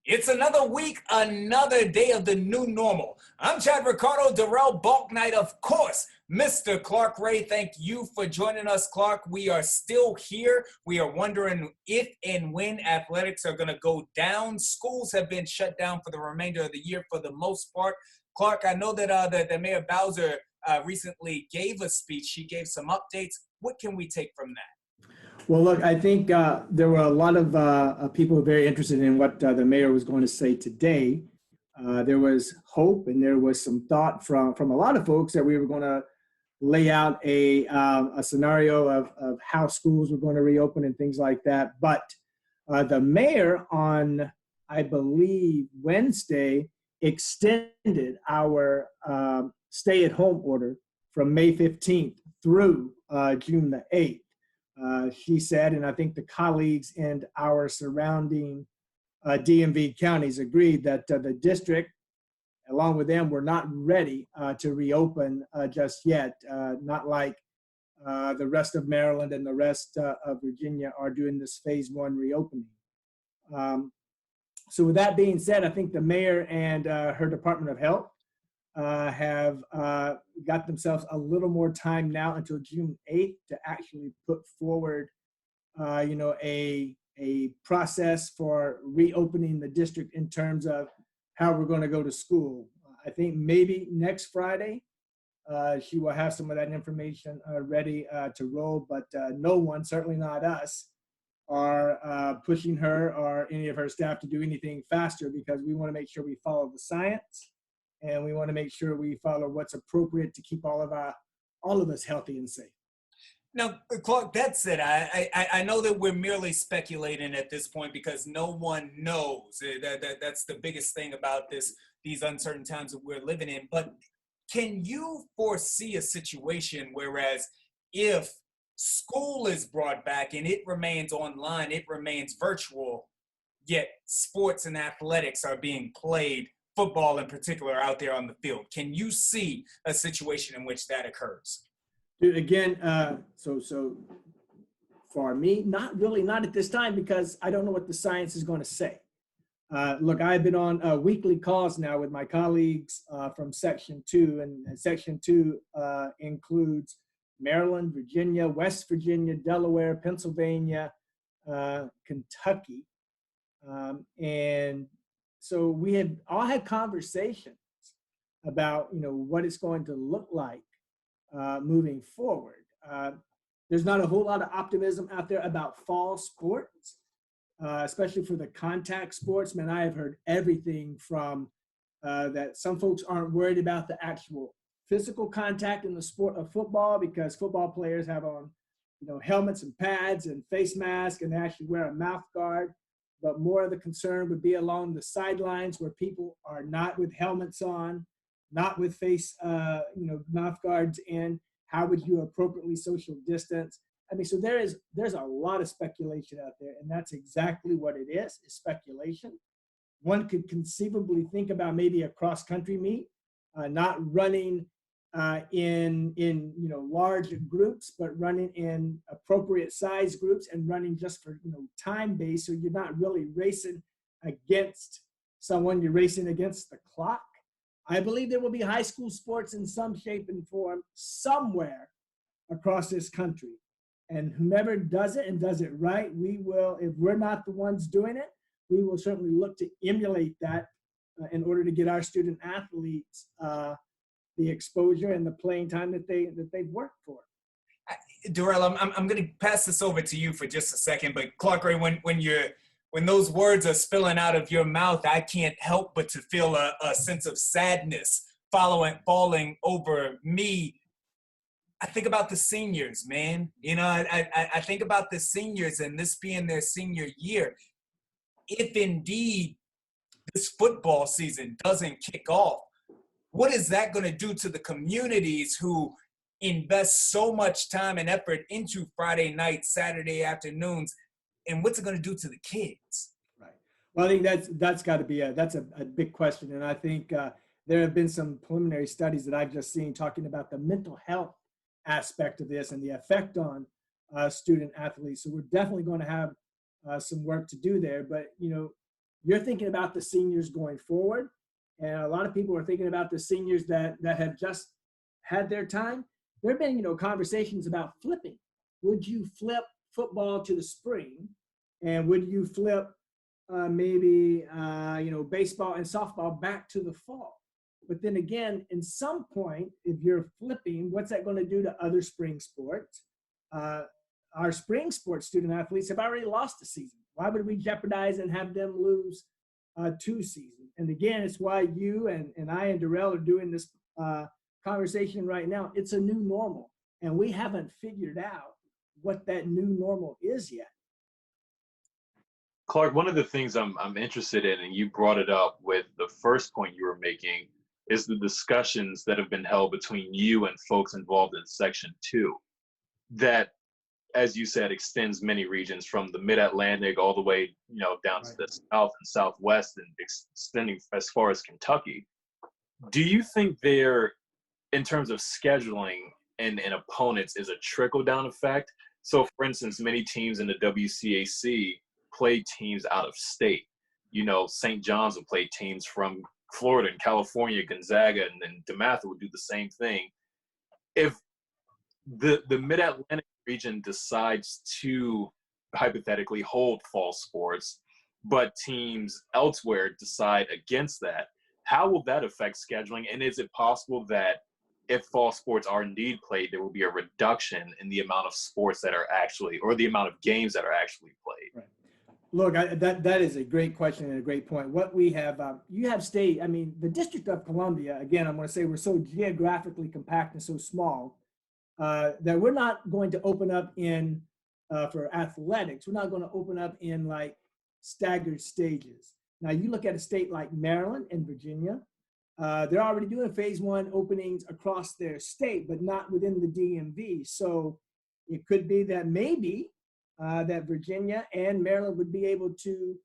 It's another week, another day of the new normal. I'm Chad Ricardo, Darrell Balknight, of course. Mr. Clark Ray, thank you for joining us, Clark. We are still here. We are wondering if and when athletics are going to go down. Schools have been shut down for the remainder of the year for the most part. Clark, I know that Mayor Bowser recently gave a speech. She gave some updates. What can we take from that? Well, look, I think there were a lot of people very interested in what the mayor was going to say today. There was hope and there was some thought from a lot of folks that we were going to lay out a scenario of how schools were going to reopen and things like that. But the mayor on, I believe, Wednesday extended our stay-at-home order from May 15th through June the 8th. She said, and I think the colleagues in our surrounding DMV counties agreed that the district, along with them, were not ready to reopen just yet, not like the rest of Maryland and the rest of Virginia are doing this phase one reopening. So with that being said, I think the mayor and her Department of Health have got themselves a little more time now until June 8th to actually put forward, a process for reopening the district in terms of how we're going to go to school. I think maybe next Friday, she will have some of that information ready to roll, but no one, certainly not us, are pushing her or any of her staff to do anything faster because we want to make sure we follow the science. And we want to make sure we follow what's appropriate to keep all of us healthy and safe. Now, Clark, that's it. I know that we're merely speculating at this point because no one knows. That's the biggest thing about these uncertain times that we're living in. But can you foresee a situation whereas if school is brought back and it remains online, it remains virtual, yet sports and athletics are being played, football in particular, out there on the field? Can you see a situation in which that occurs? Dude, again, so for me, not at this time, because I don't know what the science is going to say. Look, I've been on weekly calls now with my colleagues from Section 2, and Section 2 includes Maryland, Virginia, West Virginia, Delaware, Pennsylvania, Kentucky, and so we have all had conversations about, what it's going to look like moving forward. There's not a whole lot of optimism out there about fall sports, especially for the contact sports. Man, I have heard everything from that some folks aren't worried about the actual physical contact in the sport of football because football players have on, helmets and pads and face masks and they actually wear a mouth guard. But more of the concern would be along the sidelines where people are not with helmets on, not with face, mouth guards in. How would you appropriately social distance? I mean, so there's a lot of speculation out there, and that's exactly what it is speculation. One could conceivably think about maybe a cross-country meet, not running in large groups, but running in appropriate size groups and running just for time based. So you're not really racing against someone, you're racing against the clock. I believe there will be high school sports in some shape and form somewhere across this country. And whomever does it and does it right, we will, if we're not the ones doing it, we will certainly look to emulate that in order to get our student athletes the exposure and the playing time that they've worked for. Darrell, I'm going to pass this over to you for just a second, but Clark Ray, when those words are spilling out of your mouth, I can't help but to feel a sense of sadness falling over me. I think about the seniors, man. I think about the seniors and this being their senior year. If indeed this football season doesn't kick off, what is that going to do to the communities who invest so much time and effort into Friday nights, Saturday afternoons, and what's it going to do to the kids? Right. Well, I think that's got to be that's a big question, and I think there have been some preliminary studies that I've just seen talking about the mental health aspect of this and the effect on student athletes. So we're definitely going to have some work to do there. But you're thinking about the seniors going forward. And a lot of people are thinking about the seniors that have just had their time. There have been, conversations about flipping. Would you flip football to the spring? And would you flip maybe, baseball and softball back to the fall? But then again, in some point, if you're flipping, what's that going to do to other spring sports? Our spring sports student athletes have already lost a season. Why would we jeopardize and have them lose 2 seasons? And again, it's why you and I and Darrell are doing this conversation right now. It's a new normal, and we haven't figured out what that new normal is yet. Clark, one of the things I'm interested in, and you brought it up with the first point you were making, is the discussions that have been held between you and folks involved in Section 2 that, as you said, extends many regions from the Mid-Atlantic all the way, down to the South and Southwest and extending as far as Kentucky. Do you think there, in terms of scheduling and opponents, is a trickle-down effect? So, for instance, many teams in the WCAC play teams out of state. St. John's will play teams from Florida and California, Gonzaga, and then DeMatha would do the same thing. If the Mid-Atlantic region decides to hypothetically hold fall sports, but teams elsewhere decide against that, how will that affect scheduling? And is it possible that if fall sports are indeed played, there will be a reduction in the amount of sports that are actually, or the amount of games that are actually played? Right. Look, that is a great question and a great point. What we have, you have state, the District of Columbia, again, I'm going to say we're so geographically compact and so small that we're not going to open up in, for athletics, we're not going to open up in like staggered stages. Now, you look at a state like Maryland and Virginia, they're already doing phase 1 openings across their state, but not within the DMV. So it could be that maybe that Virginia and Maryland would be able to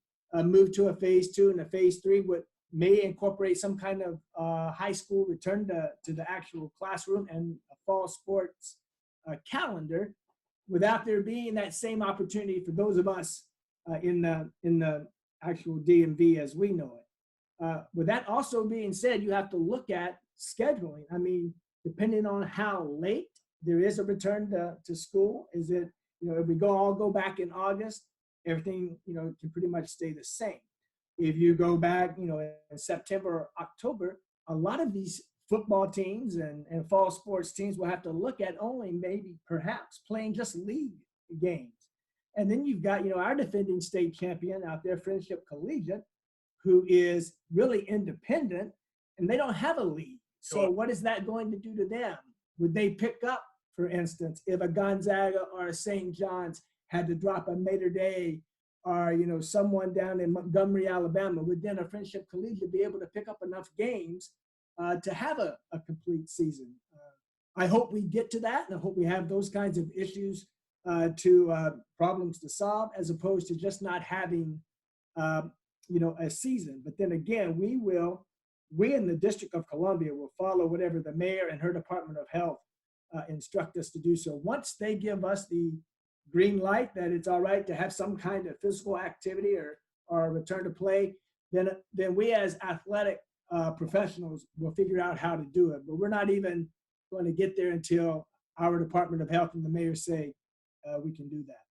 move to a phase 2, and a phase 3 may incorporate some kind of high school return to the actual classroom and a fall sports calendar, without there being that same opportunity for those of us in the actual DMV as we know it. With that also being said, you have to look at scheduling. Depending on how late there is a return to school, is it, if we all go back in August, everything, can pretty much stay the same. If you go back, in September or October, a lot of these football teams and fall sports teams will have to look at only maybe perhaps playing just league games. And then you've got, our defending state champion out there, Friendship Collegiate, who is really independent, and they don't have a league. So what is that going to do to them? Would they pick up, for instance, if a Gonzaga or a St. John's had to drop a Mater Dei, or someone down in Montgomery, Alabama, would then a Friendship Collegiate be able to pick up enough games to have a complete season? I hope we get to that, and I hope we have those kinds of issues problems to solve, as opposed to just not having a season. But then again, we in the District of Columbia will follow whatever the mayor and her Department of Health instruct us to do. So once they give us the green light that it's all right to have some kind of physical activity or return to play, then we as athletic professionals will figure out how to do it. But we're not even going to get there until our Department of Health and the mayor say we can do that.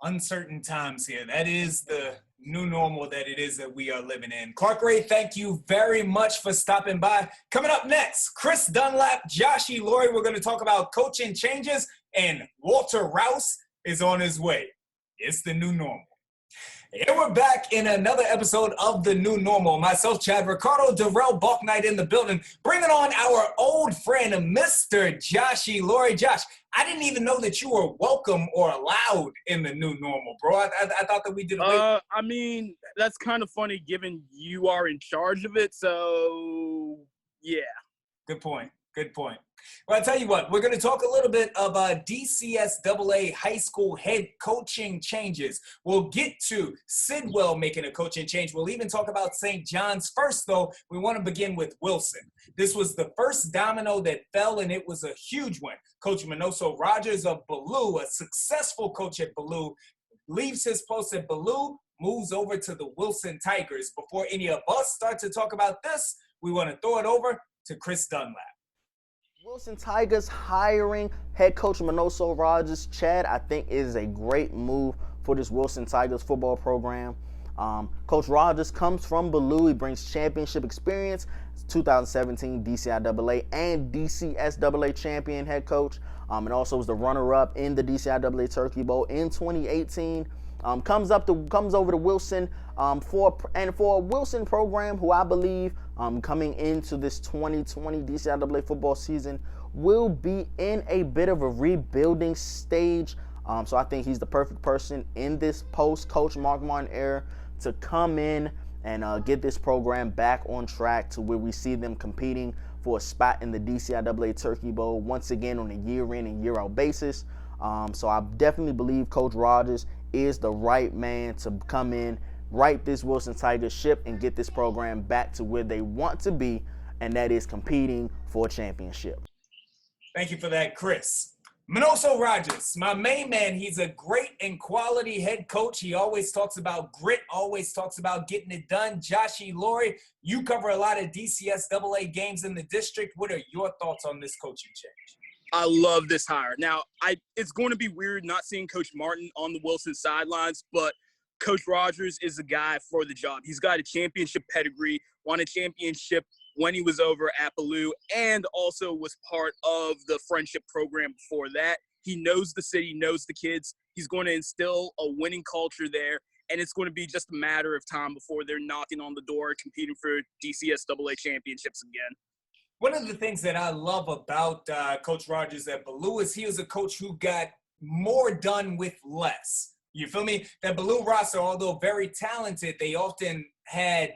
Uncertain times here. That is the new normal that it is that we are living in. Clark Ray, thank you very much for stopping by. Coming up next, Chris Dunlap, Josh Elori. We're going to talk about coaching changes, and Walter Rouse is on his way. It's the new normal. And we're back in another episode of The New Normal. Myself, Chad Ricardo, Darrell Balknight in the building, bringing on our old friend, Mr. Josh Elori. Josh, I didn't even know that you were welcome or allowed in The New Normal, bro. I thought that we did that's kind of funny given you are in charge of it, so yeah. Good point. Well, I'll tell you what, we're going to talk a little bit of DCSAA high school head coaching changes. We'll get to Sidwell making a coaching change. We'll even talk about St. John's. First, though, we want to begin with Wilson. This was the first domino that fell, and it was a huge one. Coach Minoso Rogers of Ballou, a successful coach at Ballou, leaves his post at Ballou, moves over to the Wilson Tigers. Before any of us start to talk about this, we want to throw it over to Chris Dunlap. Wilson Tigers hiring head coach Manoso Rogers. Chad, I think is a great move for this Wilson Tigers football program. Coach Rogers comes from Ballou. He brings championship experience, 2017 DCIAA and DCSAA champion head coach, and also was the runner-up in the DCIAA Turkey Bowl in 2018. Comes over to Wilson for a Wilson program who I believe coming into this 2020 DCIAA football season will be in a bit of a rebuilding stage. So I think he's the perfect person in this post-Coach Mark Martin era to come in and get this program back on track to where we see them competing for a spot in the DCIAA Turkey Bowl once again on a year-in and year-out basis. So I definitely believe Coach Rogers is the right man to come in, right this Wilson Tigers ship, and get this program back to where they want to be, and that is competing for a championship. Thank you for that, Chris. Manoso Rogers, my main man, he's a great and quality head coach. He always talks about grit, always talks about getting it done. Joshie Laurie, you cover a lot of DCSAA games in the district. What are your thoughts on this coaching change? I love this hire. Now, it's going to be weird not seeing Coach Martin on the Wilson sidelines, but Coach Rogers is the guy for the job. He's got a championship pedigree, won a championship when he was over at Ballou, and also was part of the friendship program before that. He knows the city, knows the kids. He's going to instill a winning culture there, and it's going to be just a matter of time before they're knocking on the door, competing for DCSAA championships again. One of the things that I love about Coach Rogers at Ballou is he was a coach who got more done with less. You feel me? That Ballou roster, although very talented, they often had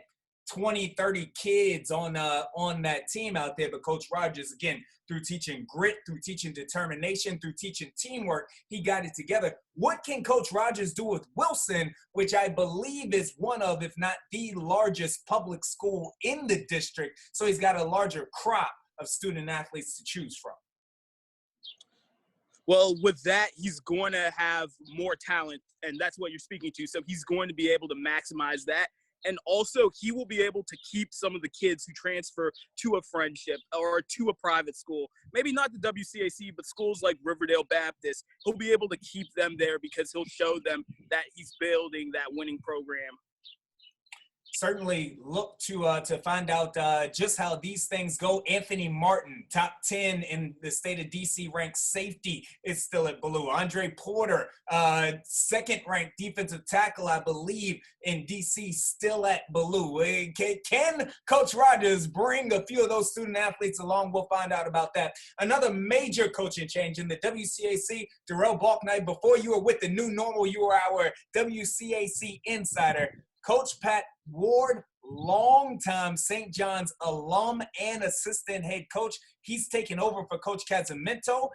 20, 30 kids on that team out there. But Coach Rogers, again, through teaching grit, through teaching determination, through teaching teamwork, he got it together. What can Coach Rogers do with Wilson, which I believe is one of, if not the largest public school in the district? So he's got a larger crop of student athletes to choose from. Well, with that, he's going to have more talent, and that's what you're speaking to. So he's going to be able to maximize that. And also, he will be able to keep some of the kids who transfer to a friendship or to a private school. Maybe not the WCAC, but schools like Riverdale Baptist. He'll be able to keep them there because he'll show them that he's building that winning program. Certainly look to find out just how these things go. Anthony Martin, top 10 in the state of DC ranked safety, is still at Ballou. Andre Porter, second ranked defensive tackle, I believe, in DC, still at Ballou. Can Coach Rogers bring a few of those student athletes along? We'll find out about that. Another major coaching change in the WCAC, Darrell Balknight. Before you were with the New Normal, you were our WCAC insider. Coach Pat Ward, longtime St. John's alum and assistant head coach. He's taken over for Coach Casamento.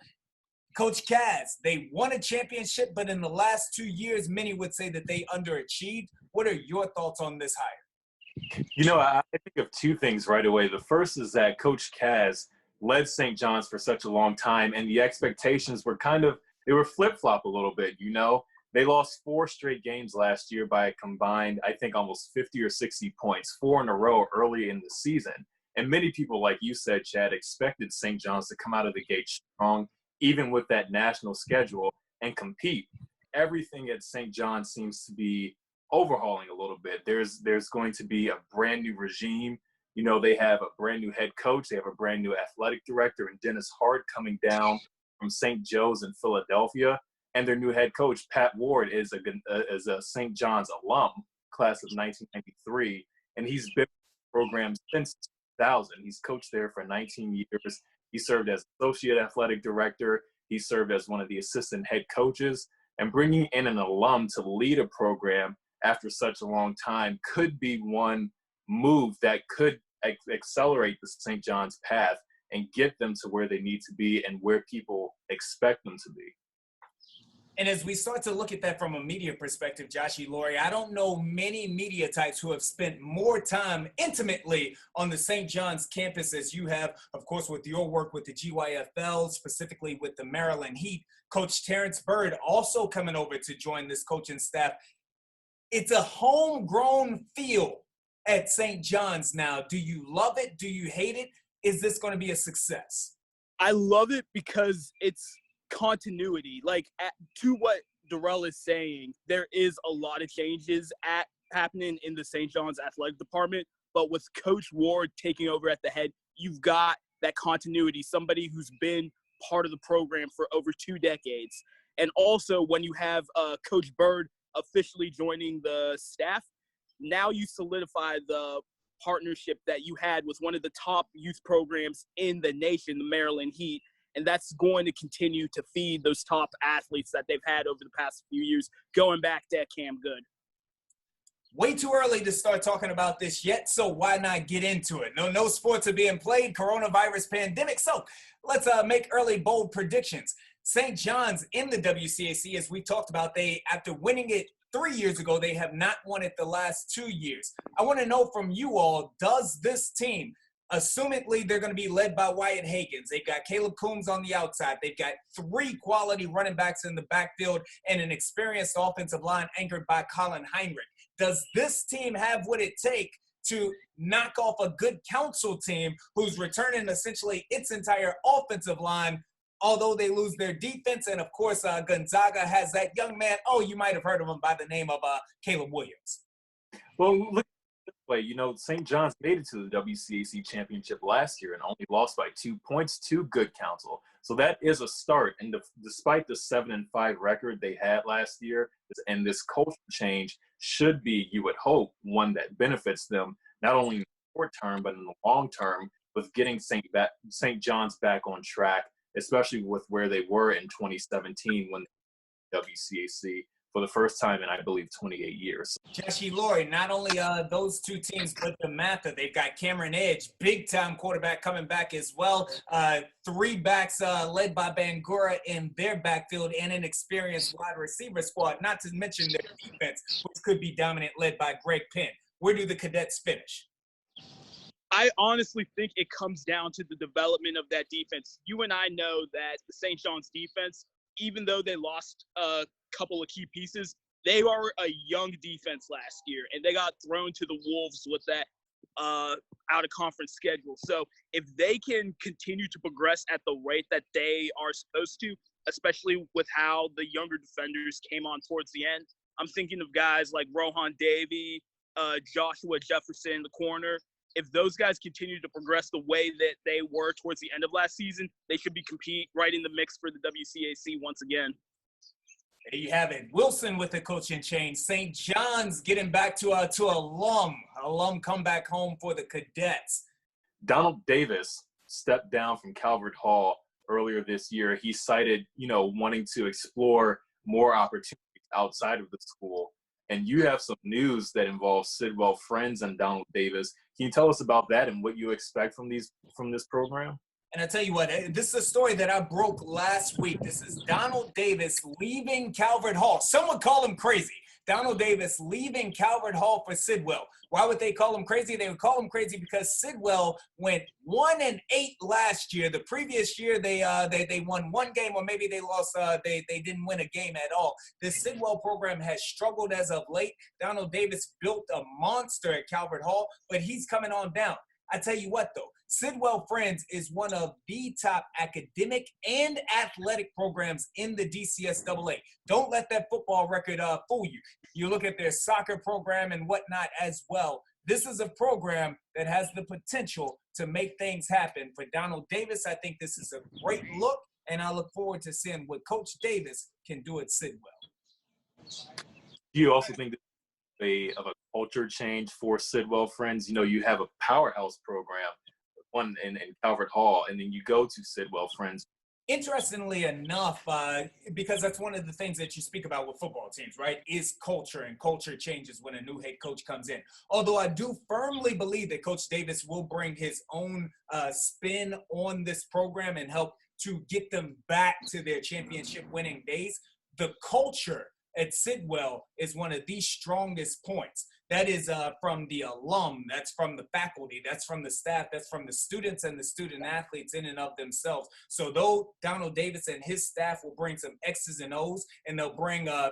Coach Kaz, they won a championship, but in the last 2 years, many would say that they underachieved. What are your thoughts on this hire? You know, I think of two things right away. The first is that Coach Kaz led St. John's for such a long time, and the expectations were they were flip-flop a little bit, you know. They lost 4 straight games last year by a combined, I think, almost 50 or 60 points, 4 in a row early in the season. And many people, like you said, Chad, expected St. John's to come out of the gate strong, even with that national schedule, and compete. Everything at St. John's seems to be overhauling a little bit. There's going to be a brand new regime. You know, they have a brand new head coach. They have a brand new athletic director, and Dennis Hart coming down from St. Joe's in Philadelphia. And their new head coach, Pat Ward, is a St. John's alum, class of 1993, and he's been in the program since 2000. He's coached there for 19 years. He served as associate athletic director. He served as one of the assistant head coaches. And bringing in an alum to lead a program after such a long time could be one move that could accelerate the St. John's path and get them to where they need to be and where people expect them to be. And as we start to look at that from a media perspective, Joshie Laurie, I don't know many media types who have spent more time intimately on the St. John's campus as you have, of course, with your work with the GYFL, specifically with the Maryland Heat. Coach Terrence Bird also coming over to join this coaching staff. It's a homegrown feel at St. John's now. Do you love it? Do you hate it? Is this going to be a success? I love it because it's continuity. Like, to what Darrell is saying, there is a lot of changes happening in the St. John's athletic department, but with Coach Ward taking over at the head, you've got that continuity, somebody who's been part of the program for over 2 decades. And also when you have Coach Bird officially joining the staff, now you solidify the partnership that you had with one of the top youth programs in the nation, the Maryland Heat. And that's going to continue to feed those top athletes that they've had over the past few years, going back to Cam Good. Way too early to start talking about this yet, so why not get into it? No sports are being played, coronavirus pandemic, so let's make early, bold predictions. St. John's in the WCAC, as we talked about, they, after winning it 3 years ago, they have not won it the last 2 years. I want to know from you all, does this team, assumedly they're going to be led by Wyatt Hagins, they've got Caleb Coombs on the outside, they've got 3 quality running backs in the backfield, and an experienced offensive line anchored by Colin Heinrich. Does this team have what it takes to knock off a good council team who's returning essentially its entire offensive line, although they lose their defense? And, of course, Gonzaga has that young man, you might have heard of him by the name of Caleb Williams. Well, look at this way. St. John's made it to the WCAC championship last year and only lost by 2 points to good counsel. So that is a start. And despite the 7-5 record they had last year, and this culture change should be, you would hope, one that benefits them not only in the short term but in the long term, with getting St. John's back on track, especially with where they were in 2017 when WCAC for the first time in, I believe, 28 years. Jesse Laurie, not only those 2 teams, but the Matha. They've got Cameron Edge, big-time quarterback, coming back as well. 3 backs led by Bangura in their backfield, and an experienced wide receiver squad, not to mention their defense, which could be dominant, led by Greg Penn. Where do the Cadets finish? I honestly think it comes down to the development of that defense. You and I know that the St. John's defense, even though they lost a couple of key pieces, they were a young defense last year, and they got thrown to the wolves with that out-of-conference schedule. So if they can continue to progress at the rate that they are supposed to, especially with how the younger defenders came on towards the end, I'm thinking of guys like Rohan Davey, Joshua Jefferson, the corner. If those guys continue to progress the way that they were towards the end of last season, they should be right in the mix for the WCAC once again. There you have it. Wilson with the coaching change. St. John's getting back to alum come back home for the Cadets. Donald Davis stepped down from Calvert Hall earlier this year. He cited, wanting to explore more opportunities outside of the school. And you have some news that involves Sidwell Friends and Donald Davis. Can you tell us about that and what you expect from this program? And I tell you what, this is a story that I broke last week. This is Donald Davis leaving Calvert Hall. Some would call him crazy. Donald Davis leaving Calvert Hall for Sidwell. Why would they call him crazy? They would call him crazy because Sidwell went 1-8 last year. The previous year they won 1 game, or maybe they lost. They didn't win a game at all. This Sidwell program has struggled as of late. Donald Davis built a monster at Calvert Hall, but he's coming on down. I tell you what, though, Sidwell Friends is one of the top academic and athletic programs in the DCSAA. Don't let that football record fool you. You look at their soccer program and whatnot as well. This is a program that has the potential to make things happen. For Donald Davis, I think this is a great look, and I look forward to seeing what Coach Davis can do at Sidwell. Do you also think that of a culture change for Sidwell Friends? You have a powerhouse program, one in Calvert Hall, and then you go to Sidwell Friends. Interestingly enough, because that's one of the things that you speak about with football teams, right, is culture, and culture changes when a new head coach comes in. Although I do firmly believe that Coach Davis will bring his own spin on this program and help to get them back to their championship winning days. The culture at Sidwell is one of the strongest points. That is from the alum, that's from the faculty, that's from the staff, that's from the students and the student athletes in and of themselves. So though Donald Davis and his staff will bring some X's and O's, and they'll bring a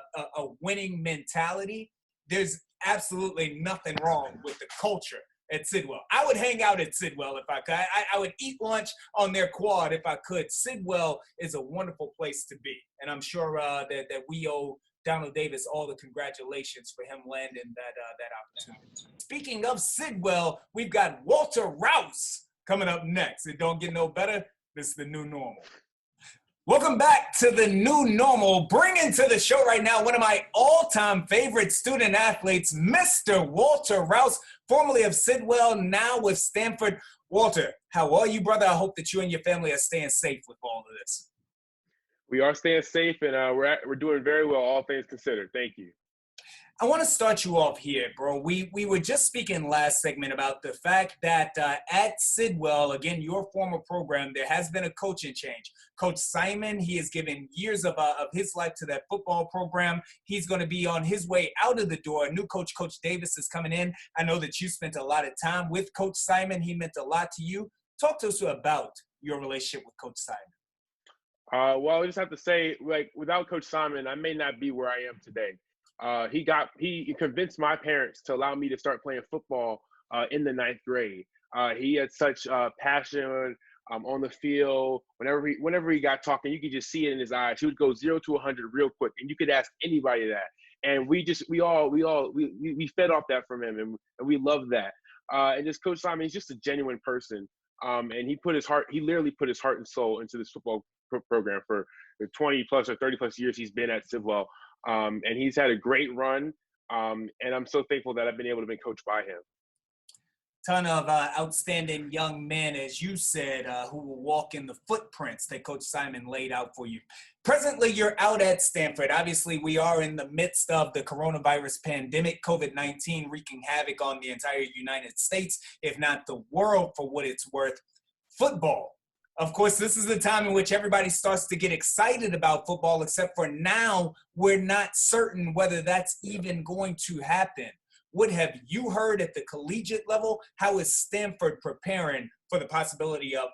winning mentality, there's absolutely nothing wrong with the culture at Sidwell. I would hang out at Sidwell if I could. I would eat lunch on their quad if I could. Sidwell is a wonderful place to be. And I'm sure that we owe Donald Davis all the congratulations for him landing that opportunity. Speaking of Sidwell, we've got Walter Rouse coming up next. It don't get no better. This is the new normal. Welcome back to the new normal. Bringing to the show right now one of my all-time favorite student athletes, Mr. Walter Rouse, formerly of Sidwell, now with Stanford. Walter, how are you, brother? I hope that you and your family are staying safe with all of this. We are staying safe, and we're doing very well, all things considered. Thank you. I want to start you off here, bro. We were just speaking last segment about the fact that at Sidwell, again, your former program, there has been a coaching change. Coach Simon, he has given years of his life to that football program. He's going to be on his way out of the door. A new coach, Coach Davis, is coming in. I know that you spent a lot of time with Coach Simon. He meant a lot to you. Talk to us about your relationship with Coach Simon. Well, I just have to say, like, without Coach Simon, I may not be where I am today. He convinced my parents to allow me to start playing football in the 9th grade. He had such passion on the field. Whenever he got talking, you could just see it in his eyes. He would go 0 to 100 real quick, and you could ask anybody that. And we fed off that from him, and we loved that. And just Coach Simon, he's just a genuine person. And he literally put his heart and soul into this football program for the 20 plus or 30 plus years he's been at Sidwell. And he's had a great run. And I'm so thankful that I've been able to be coached by him. Ton of outstanding young men, as you said, who will walk in the footprints that Coach Simon laid out for you. Presently, you're out at Stanford. Obviously, we are in the midst of the coronavirus pandemic, COVID-19 wreaking havoc on the entire United States, if not the world, for what it's worth. Football. Of course, this is the time in which everybody starts to get excited about football, except for now, we're not certain whether that's even going to happen. What have you heard at the collegiate level? How is Stanford preparing for the possibility of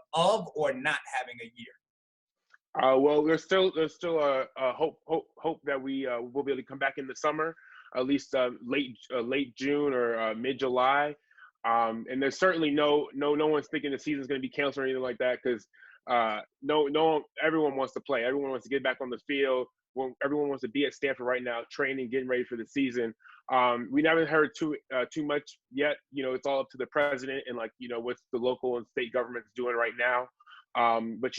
or not having a year? Well, there's still a hope that we will be able to come back in the summer, at least late June or mid-July. And there's certainly no one's thinking the season's going to be canceled or anything like that, because everyone wants to play. Everyone wants to get back on the field. Everyone wants to be at Stanford right now, training, getting ready for the season. We haven't heard too much yet. It's all up to the president and what the local and state government's doing right now. But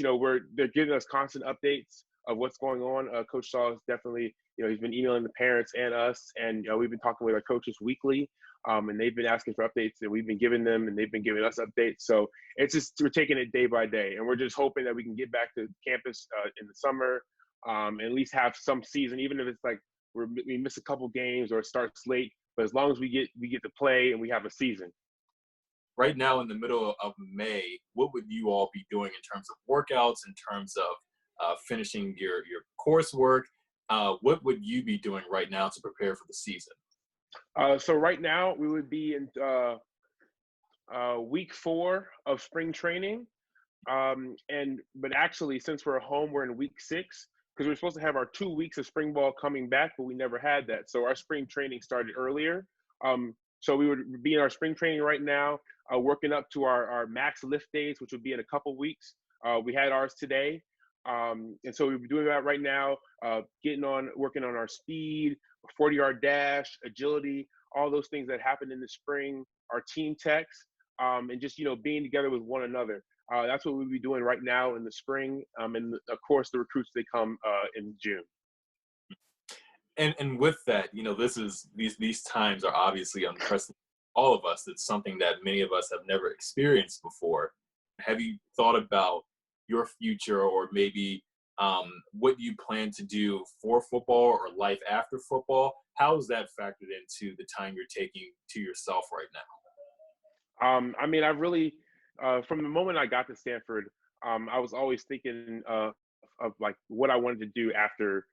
they're giving us constant updates of what's going on. Coach Shaw is definitely, he's been emailing the parents and us, and we've been talking with our coaches weekly. And they've been asking for updates, and we've been giving them, and they've been giving us updates. So it's just, we're taking it day by day, and we're just hoping that we can get back to campus in the summer, and at least have some season, even if it's like we miss a couple games or it starts late. But as long as we get to play and we have a season. Right now, in the middle of May, what would you all be doing in terms of workouts, in terms of finishing your coursework? What would you be doing right now to prepare for the season? So right now we would be in week 4 of spring training. But actually, since we're home, we're in week 6, because we're supposed to have our 2 weeks of spring ball coming back, but we never had that. So our spring training started earlier. So we would be in our spring training right now, working up to our max lift days, which would be in a couple weeks. We had ours today. And so we're doing that right now, working on our speed, 40-yard dash, agility, all those things that happen in the spring, our team techs, and just, being together with one another. That's what we'll be doing right now in the spring. And of course, the recruits, they come in June. And with that, these times are obviously unprecedented. All of us, it's something that many of us have never experienced before. Have you thought about your future, or maybe what you plan to do for football or life after football? How is that factored into the time you're taking to yourself right now? I mean, I really, from the moment I got to Stanford, I was always thinking of like what I wanted to do after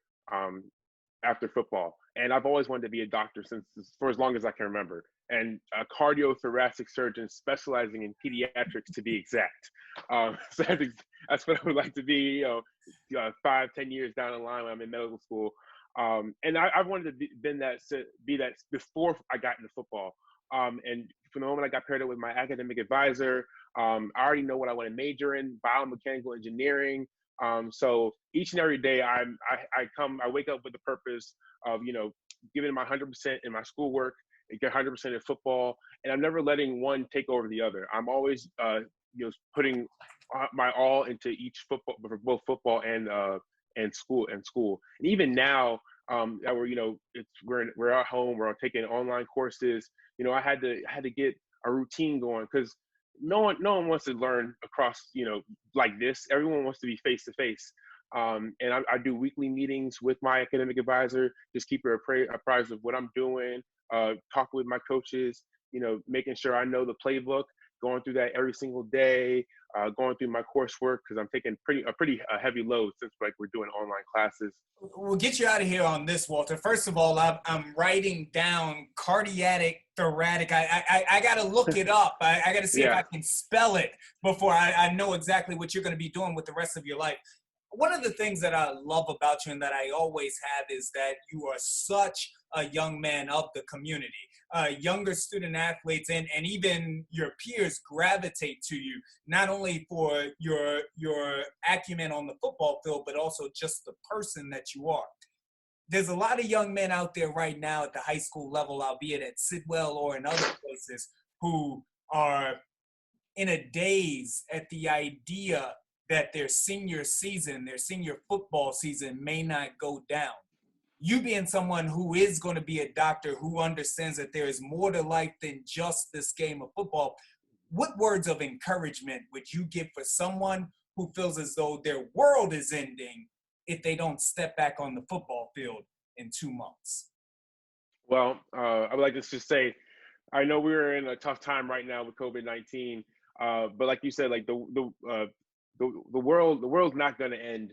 football. And I've always wanted to be a doctor for as long as I can remember, and a cardiothoracic surgeon specializing in pediatrics, to be exact. So that's what I would like to be, 5-10 years down the line when I'm in medical school. And I wanted to be that before I got into football. And from the moment I got paired up with my academic advisor, I already know what I want to major in, biomechanical engineering. So each and every day I wake up with the purpose of, giving my 100% in my schoolwork, and get 100% in football. And I'm never letting one take over the other. I'm always, putting my all into each football, for both football and school. And even now, that we're at home, we're taking online courses. I had to get a routine going, because no one wants to learn across, like this. Everyone wants to be face to face. And I do weekly meetings with my academic advisor, just keep her apprised of what I'm doing, talk with my coaches, making sure I know the playbook, going through that every single day, going through my coursework, because I'm taking a pretty heavy load, since we're doing online classes. We'll get you out of here on this, Walter. First of all, I'm writing down cardiac thoracic. I got to look it up. I got to see if I can spell it before I know exactly what you're going to be doing with the rest of your life. One of the things that I love about you, and that I always have, is that you are such a young man of the community. Younger student athletes and even your peers gravitate to you, not only for your acumen on the football field, but also just the person that you are. There's a lot of young men out there right now at the high school level, albeit at Sidwell or in other places, who are in a daze at the idea that their senior football season may not go down. You being someone who is going to be a doctor, who understands that there is more to life than just this game of football, what words of encouragement would you give for someone who feels as though their world is ending if they don't step back on the football field in 2 months? Well, I would like to just say, I know we're in a tough time right now with COVID-19, but like you said, like the world's not going to end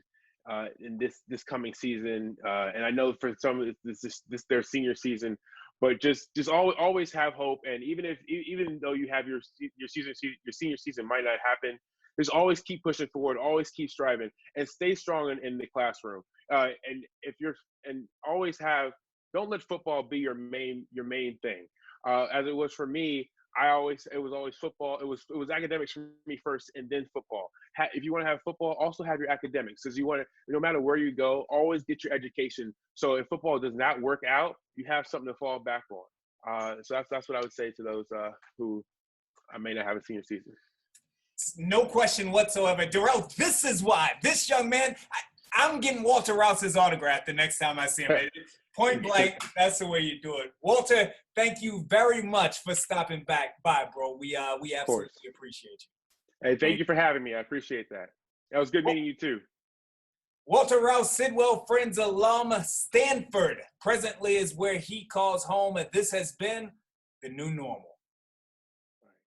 in this coming season, and I know for some this their senior season, but just always have hope. And even though you have your senior season might not happen, just always keep pushing forward, always keep striving, and stay strong in the classroom. And always don't let football be your main thing. As it was for me, it was always football. It was academics for me first, and then football. If you want to have football, also have your academics, because no matter where you go, always get your education. So if football does not work out, you have something to fall back on. So that's what I would say to those who may not have a senior season. No question whatsoever. Darrell, this is why. This young man, I'm getting Walter Rouse's autograph the next time I see him. Point blank, that's the way you do it. Walter, thank you very much for stopping by, bro. We absolutely appreciate you. Hey, thank you for having me. I appreciate that. That was good meeting you too. Walter Rouse, Sidwell Friends alum, Stanford, presently is where he calls home, and this has been the new normal.